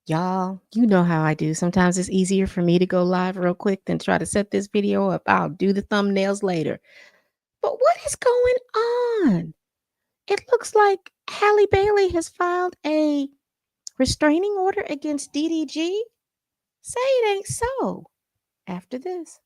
Y'all, you know how I do. Sometimes it's easier for me to go live real quick than try to set this video up. I'll do the thumbnails later. But what is going on? It looks like Halle Bailey has filed a restraining order against DDG. Say it ain't so. After this.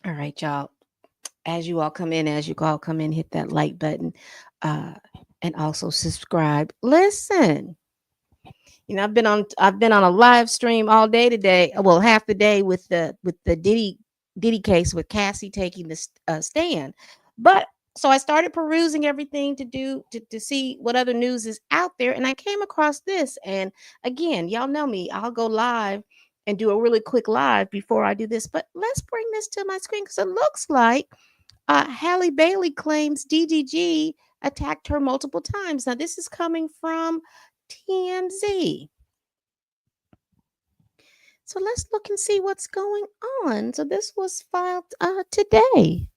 All right, y'all. As you all come in, hit that like button, uh, and also subscribe. Listen, I've been on a live stream all day today. Well, half the day with the Diddy case with Cassie taking the stand. But so I started perusing everything to see what other news is out there, and I came across this. And again, y'all know me. I'll go live and do a really quick live before I do this. But let's bring this to my screen because it looks like Halle Bailey claims DDG attacked her multiple times. Now, this is coming from TMZ. So let's look and see what's going on. So this was filed today.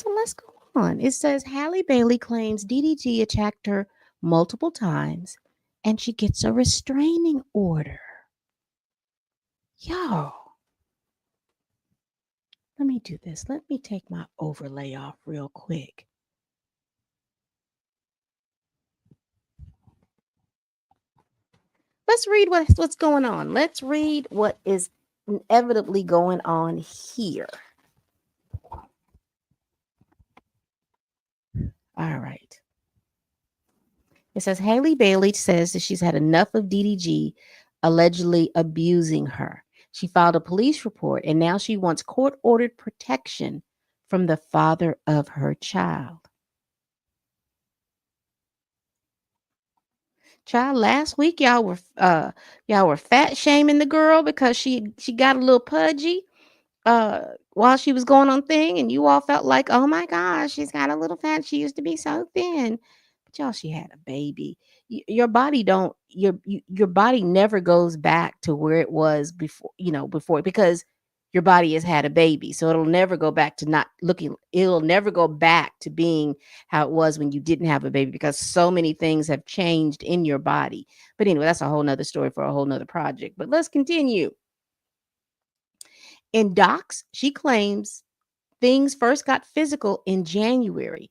So let's go on. It says Halle Bailey claims DDG attacked her multiple times and she gets a restraining order. Yo. Let me do this. Let me take my overlay off real quick. Let's read what's going on. Let's read what is inevitably going on here. All right. It says Halle Bailey says that she's had enough of DDG allegedly abusing her. She filed a police report and now she wants court-ordered protection from the father of her child. Child, last week y'all were fat shaming the girl because she got a little pudgy while she was going on thing, and you all felt like, oh my gosh, she's got a little fat. She used to be so thin. But y'all, she had a baby. Your body don't your body never goes back to where it was before because your body has had a baby. So it'll never go back to not looking, it'll never go back to being how it was when you didn't have a baby because so many things have changed in your body. But anyway, that's a whole nother story for a whole nother project. But let's continue. In docs, she claims things first got physical in January.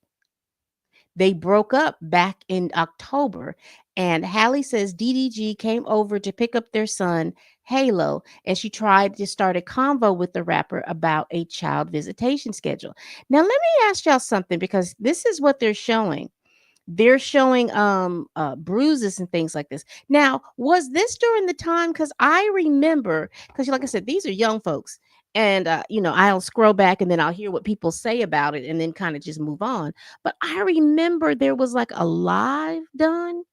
They broke up back in October, and Halle says DDG came over to pick up their son, Halo, and she tried to start a convo with the rapper about a child visitation schedule. Now, let me ask y'all something because this is what they're showing. They're showing bruises and things like this. Now, was this during the time? Because I remember, because like I said, these are young folks. And I'll scroll back and then I'll hear what people say about it and then kind of just move on. But I remember there was like a live done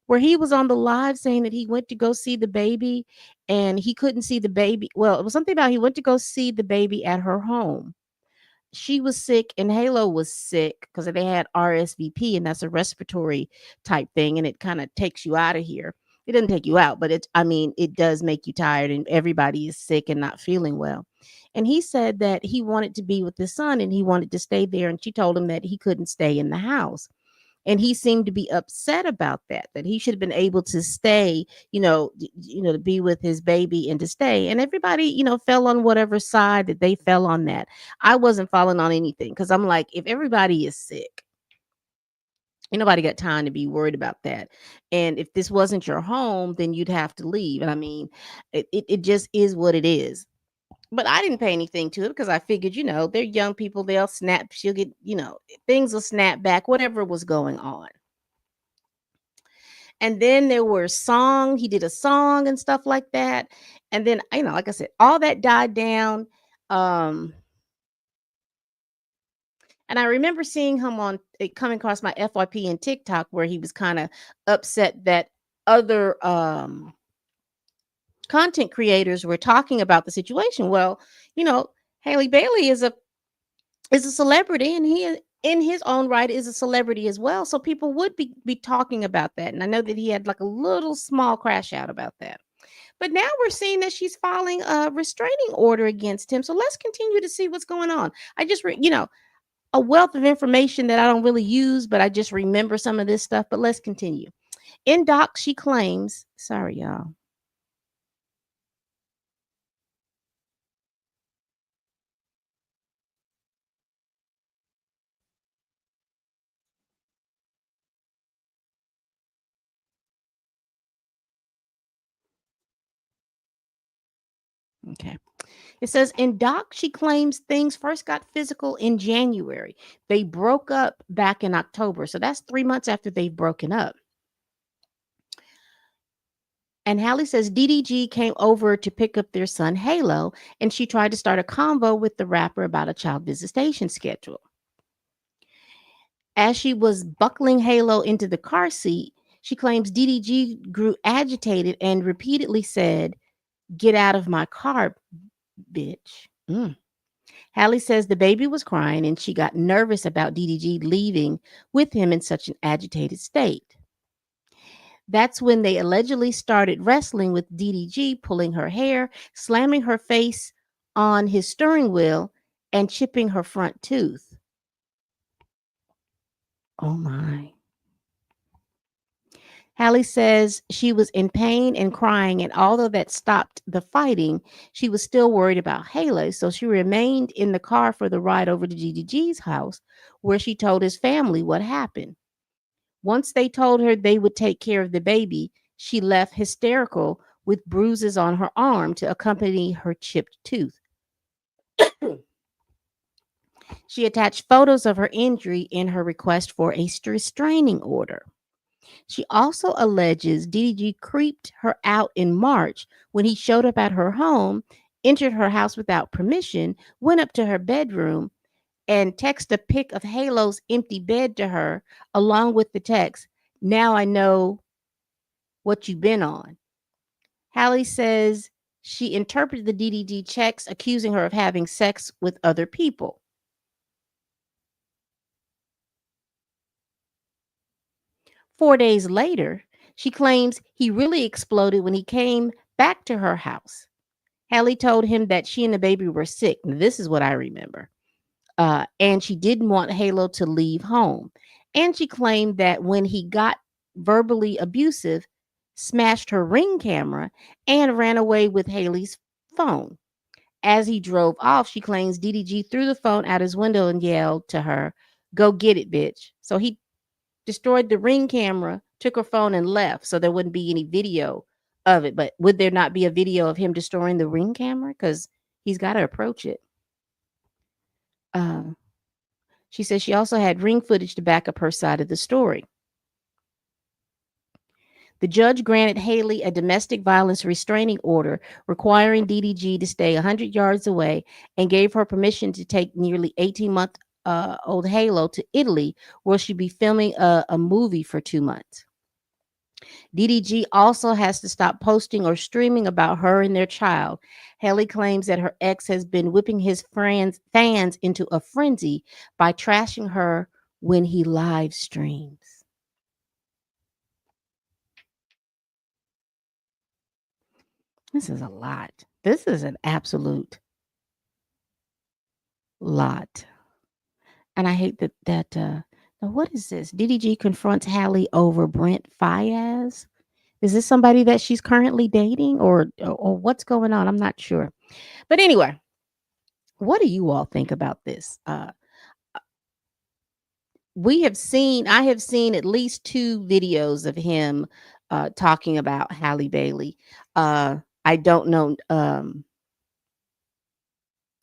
where he was on the live saying that he went to go see the baby and he couldn't see the baby. Well, it was something about he went to go see the baby at her home. She was sick and Halo was sick because they had RSVP, and that's a respiratory type thing, and it kind of takes you out of here. It doesn't take you out, but it does make you tired, and everybody is sick and not feeling well. And he said that he wanted to be with his son and he wanted to stay there, and she told him that he couldn't stay in the house. And he seemed to be upset about that he should have been able to stay, to be with his baby and to stay. And everybody, fell on whatever side that they fell on that. I wasn't falling on anything because I'm like, if everybody is sick, ain't nobody got time to be worried about that. And if this wasn't your home, then you'd have to leave. And I mean, it just is what it is. But I didn't pay anything to it because I figured, they're young people. They'll snap. She'll get, things will snap back, whatever was going on. And then there were song. He did a song and stuff like that. And then, like I said, all that died down. And And I remember seeing him on it coming across my FYP and TikTok where he was kind of upset that other content creators were talking about the situation. Well, you know, Haley Bailey is a celebrity, and he in his own right is a celebrity as well. So people would be talking about that. And I know that he had like a little small crash out about that. But now we're seeing that she's filing a restraining order against him. So let's continue to see what's going on. I just, a wealth of information that I don't really use, but I just remember some of this stuff. But let's continue. In doc, she claims, sorry, y'all. Okay. It says in doc, she claims things first got physical in January. They broke up back in October. So that's 3 months after they've broken up. And Halle says DDG came over to pick up their son, Halo, and she tried to start a convo with the rapper about a child visitation schedule. As she was buckling Halo into the car seat, she claims DDG grew agitated and repeatedly said, "Get out of my car, bitch." Halle says the baby was crying and she got nervous about DDG leaving with him in such an agitated state. That's when they allegedly started wrestling with DDG, pulling her hair, slamming her face on his steering wheel, and chipping her front tooth. Oh my. Halle says she was in pain and crying, and although that stopped the fighting, she was still worried about Halo, so she remained in the car for the ride over to DDG's house, where she told his family what happened. Once they told her they would take care of the baby, she left hysterical with bruises on her arm to accompany her chipped tooth. She attached photos of her injury in her request for a restraining order. She also alleges DDG creeped her out in March when he showed up at her home, entered her house without permission, went up to her bedroom, and texted a pic of Halo's empty bed to her, along with the text, "Now I know what you've been on." Halle says she interpreted the DDG checks, accusing her of having sex with other people. 4 days later, she claims he really exploded when he came back to her house. Halle told him that she and the baby were sick. Now, this is what I remember. And she didn't want Halo to leave home. And she claimed that when he got verbally abusive, smashed her ring camera and ran away with Haley's phone. As he drove off, she claims DDG threw the phone out his window and yelled to her, "Go get it, bitch." So he destroyed the ring camera, took her phone, and left. So there wouldn't be any video of it. But would there not be a video of him destroying the ring camera? Because he's got to approach it. Um, she says she also had ring footage to back up her side of the story. The judge granted Haley a domestic violence restraining order requiring DDG to stay 100 yards away and gave her permission to take nearly 18-month old Halo to Italy, where she'd be filming a movie for 2 months. DDG also has to stop posting or streaming about her and their child. Haley claims that her ex has been whipping his fans into a frenzy by trashing her when he live streams. This is a lot. This is an absolute lot. And I hate now what is this? DDG confronts Halle over Brent Fayez. Is this somebody that she's currently dating or what's going on? I'm not sure. But anyway, what do you all think about this? I have seen at least two videos of him talking about Halle Bailey. I don't know.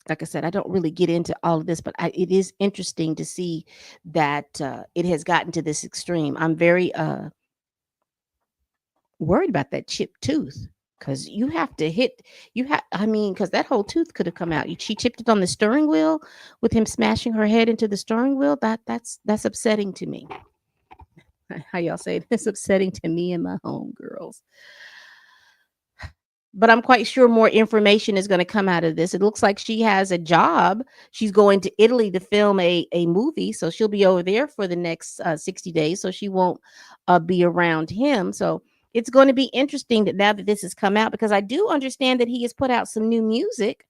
Like I said, I don't really get into all of this, but it is interesting to see that it has gotten to this extreme. I'm very worried about that chipped tooth. because you have to hit, you have, I mean, because that whole tooth could have come out. She chipped it on the steering wheel with him smashing her head into the steering wheel. That's upsetting to me. How y'all say it? It's upsetting to me and my homegirls. But I'm quite sure more information is going to come out of this. It looks like she has a job. She's going to Italy to film a movie, so she'll be over there for the next 60 days, so she won't be around him. So it's going to be interesting that now that this has come out, because I do understand that he has put out some new music.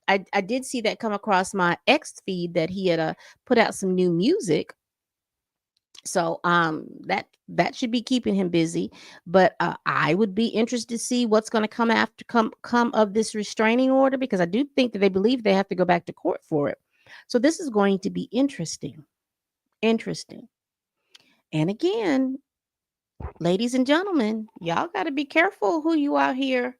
I did see that come across my X feed that he had put out some new music. So that should be keeping him busy. But I would be interested to see what's going to come of this restraining order, because I do think that they believe they have to go back to court for it. So this is going to be interesting. Interesting. And again, ladies and gentlemen, y'all got to be careful who you out here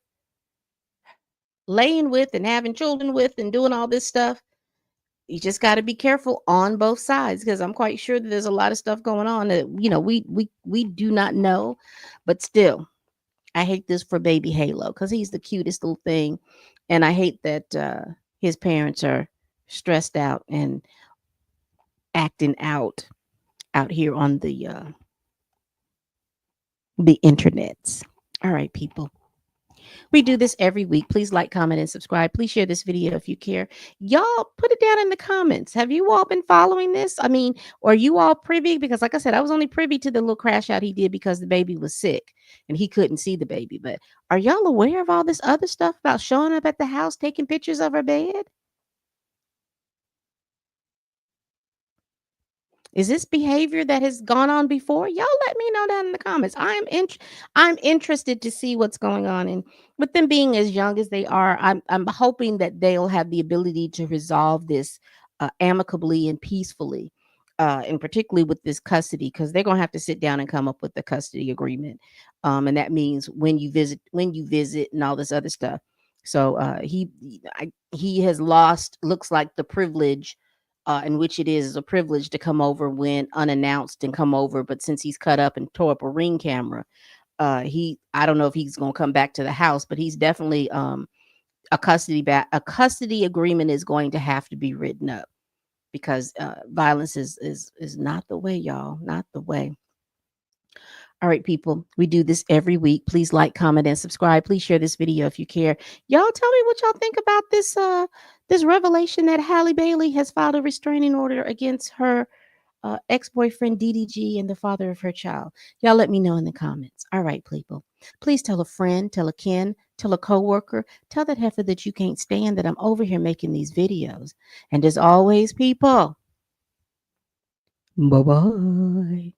laying with and having children with and doing all this stuff. You just got to be careful on both sides, because I'm quite sure that there's a lot of stuff going on that we do not know. But still, I hate this for baby Halo, because he's the cutest little thing, and I hate that his parents are stressed out and acting out here on the internets. All right, people. We do this every week. Please like, comment, and subscribe. Please share this video if you care. Y'all put it down in the comments. Have you all been following this? I mean, are you all privy? Because like I said, I was only privy to the little crash out he did because the baby was sick and he couldn't see the baby. But are y'all aware of all this other stuff about showing up at the house, taking pictures of her bed? Is this behavior that has gone on before? Y'all let me know down in the comments. I'm interested to see what's going on. And with them being as young as they are, I'm hoping that they'll have the ability to resolve this amicably and peacefully. And particularly with this custody, because they're gonna have to sit down and come up with the custody agreement. And that means when you visit, and all this other stuff. So he has lost, looks like, the privilege, in which it is a privilege to come over when unannounced and come over. But since he's cut up and tore up a Ring camera, I don't know if he's gonna come back to the house, but he's definitely a custody agreement is going to have to be written up, because violence is not the way, y'all, not the way. All right, people, we do this every week. Please like, comment, and subscribe. Please share this video if you care. Y'all tell me what y'all think about this revelation that Halle Bailey has filed a restraining order against her ex-boyfriend DDG and the father of her child. Y'all let me know in the comments. All right, people. Please tell a friend, tell a kin, tell a coworker, tell that heifer that you can't stand that I'm over here making these videos. And as always, people, bye-bye.